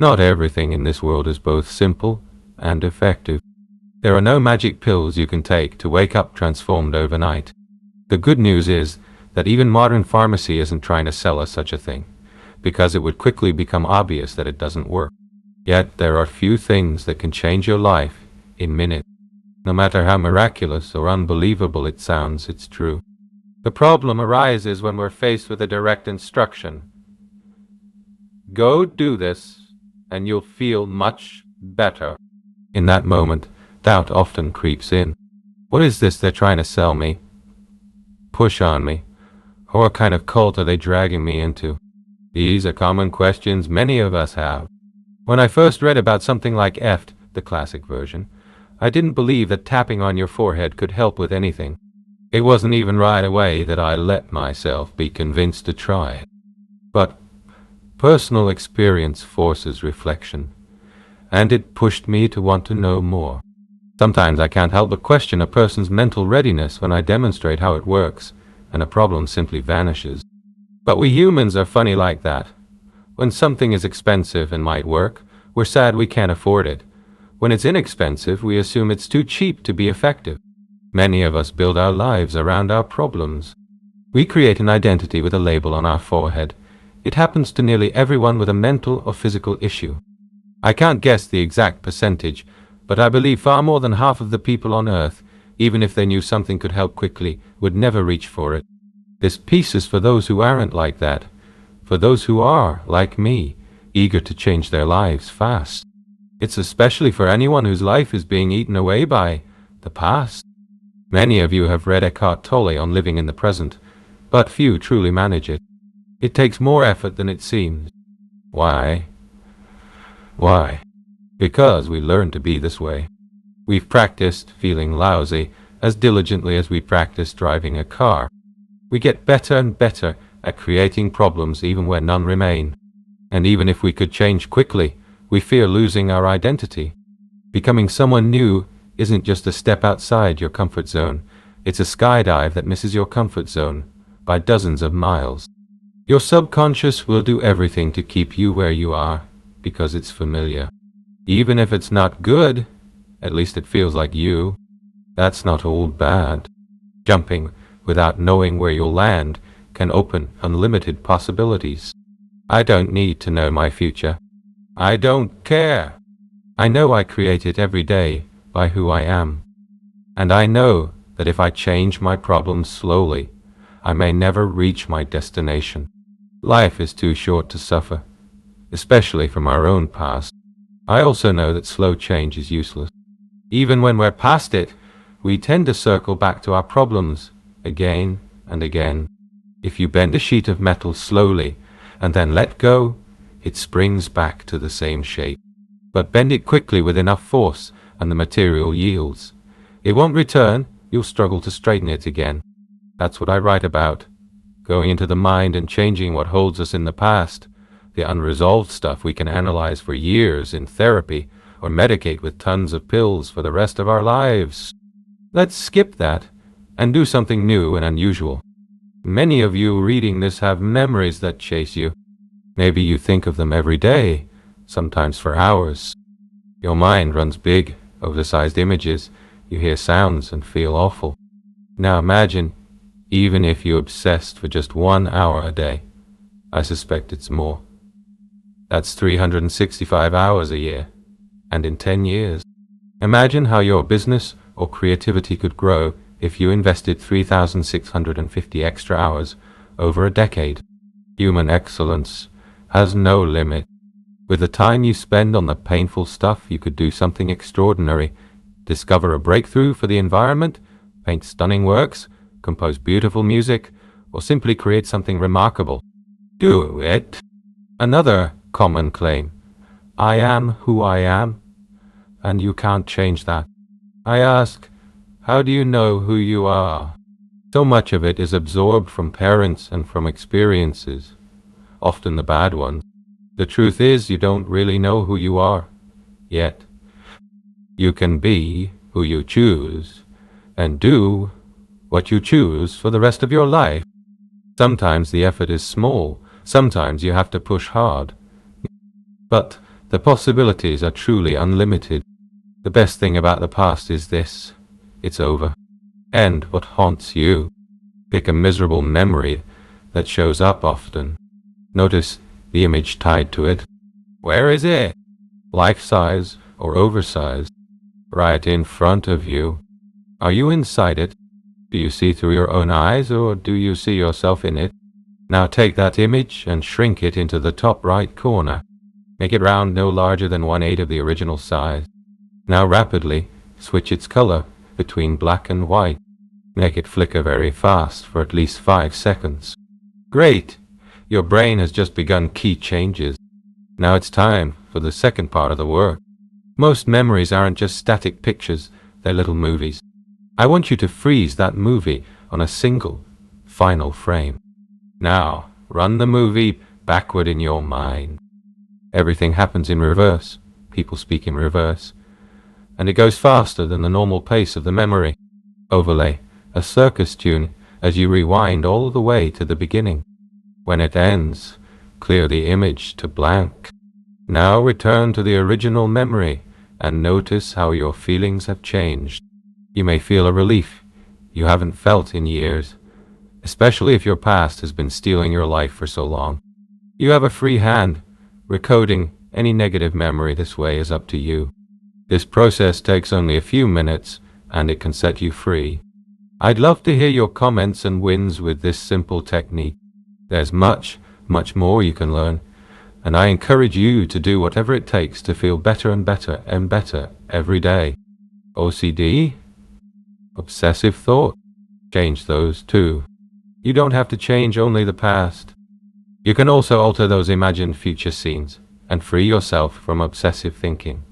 Not everything in this world is both simple and effective. There are no magic pills you can take to wake up transformed overnight. The good news is that even modern pharmacy isn't trying to sell us such a thing, because it would quickly become obvious that it doesn't work. Yet there are few things that can change your life in minutes. No matter how miraculous or unbelievable it sounds, it's true. The problem arises when we're faced with a direct instruction. Go do this, and you'll feel much better. In that moment, doubt often creeps in. What is this they're trying to sell me? Push on me? Or what kind of cult are they dragging me into? These are common questions many of us have. When I first read about something like EFT, the classic version, I didn't believe that tapping on your forehead could help with anything. It wasn't even right away that I let myself be convinced to try it. But personal experience forces reflection, and it pushed me to want to know more. Sometimes I can't help but question a person's mental readiness when I demonstrate how it works, and a problem simply vanishes. But we humans are funny like that. When something is expensive and might work, we're sad we can't afford it. When it's inexpensive, we assume it's too cheap to be effective. Many of us build our lives around our problems. We create an identity with a label on our forehead. It happens to nearly everyone with a mental or physical issue. I can't guess the exact percentage, but I believe far more than half of the people on Earth, even if they knew something could help quickly, would never reach for it. This piece is for those who aren't like that, for those who are, like me, eager to change their lives fast. It's especially for anyone whose life is being eaten away by the past. Many of you have read Eckhart Tolle on living in the present, but few truly manage it. It takes more effort than it seems. Why? Why? Because we learn to be this way. We've practiced feeling lousy as diligently as we practice driving a car. We get better and better at creating problems even where none remain. And even if we could change quickly, we fear losing our identity. Becoming someone new isn't just a step outside your comfort zone. It's a skydive that misses your comfort zone by dozens of miles. Your subconscious will do everything to keep you where you are because it's familiar. Even if it's not good, at least it feels like you. That's not all bad. Jumping without knowing where you'll land can open unlimited possibilities. I don't need to know my future. I don't care. I know I create it every day by who I am. And I know that if I change my problems slowly, I may never reach my destination. Life is too short to suffer, especially from our own past. I also know that slow change is useless. Even when we're past it, we tend to circle back to our problems again and again. If you bend a sheet of metal slowly and then let go, it springs back to the same shape. But bend it quickly with enough force and the material yields. It won't return, you'll struggle to straighten it again. That's what I write about. Going into the mind and changing what holds us in the past. The unresolved stuff we can analyze for years in therapy or medicate with tons of pills for the rest of our lives. Let's skip that and do something new and unusual. Many of you reading this have memories that chase you. Maybe you think of them every day, sometimes for hours. Your mind runs big, oversized images. You hear sounds and feel awful. Now imagine, even if you obsessed for just 1 hour a day. I suspect it's more. That's 365 hours a year, and in 10 years. Imagine how your business or creativity could grow if you invested 3,650 extra hours over a decade. Human excellence has no limit. With the time you spend on the painful stuff, you could do something extraordinary. Discover a breakthrough for the environment, paint stunning works, compose beautiful music, or simply create something remarkable. Do it. Another common claim. I am who I am, and you can't change that. I ask, how do you know who you are? So much of it is absorbed from parents and from experiences, often the bad ones. The truth is, you don't really know who you are, yet. You can be who you choose, and do what you choose for the rest of your life. Sometimes the effort is small, sometimes you have to push hard. But The possibilities are truly unlimited. The best thing about the past is this: it's over. And what haunts you? Pick a miserable memory that shows up often. Notice the image tied to it. Where is it? Life-size or oversized? Right in front of you. Are you inside it? Do you see through your own eyes, or do you see yourself in it? Now take that image and shrink it into the top right corner. Make it round no larger than 1/8 of the original size. Now rapidly switch its color between black and white. Make it flicker very fast for at least 5 seconds. Great! Your brain has just begun key changes. Now it's time for the second part of the work. Most memories aren't just static pictures, they're little movies. I want you to freeze that movie on a single, final frame. Now, run the movie backward in your mind. Everything happens in reverse. People speak in reverse. And it goes faster than the normal pace of the memory. Overlay a circus tune as you rewind all the way to the beginning. When it ends, clear the image to blank. Now return to the original memory and notice how your feelings have changed. You may feel a relief you haven't felt in years, especially if your past has been stealing your life for so long. You have a free hand. Recoding any negative memory this way is up to you. This process takes only a few minutes, and it can set you free. I'd love to hear your comments and wins with this simple technique. There's much, much more you can learn, and I encourage you to do whatever it takes to feel better and better and better every day. OCD? Obsessive thought? Change those too. You don't have to change only the past. You can also alter those imagined future scenes and free yourself from obsessive thinking.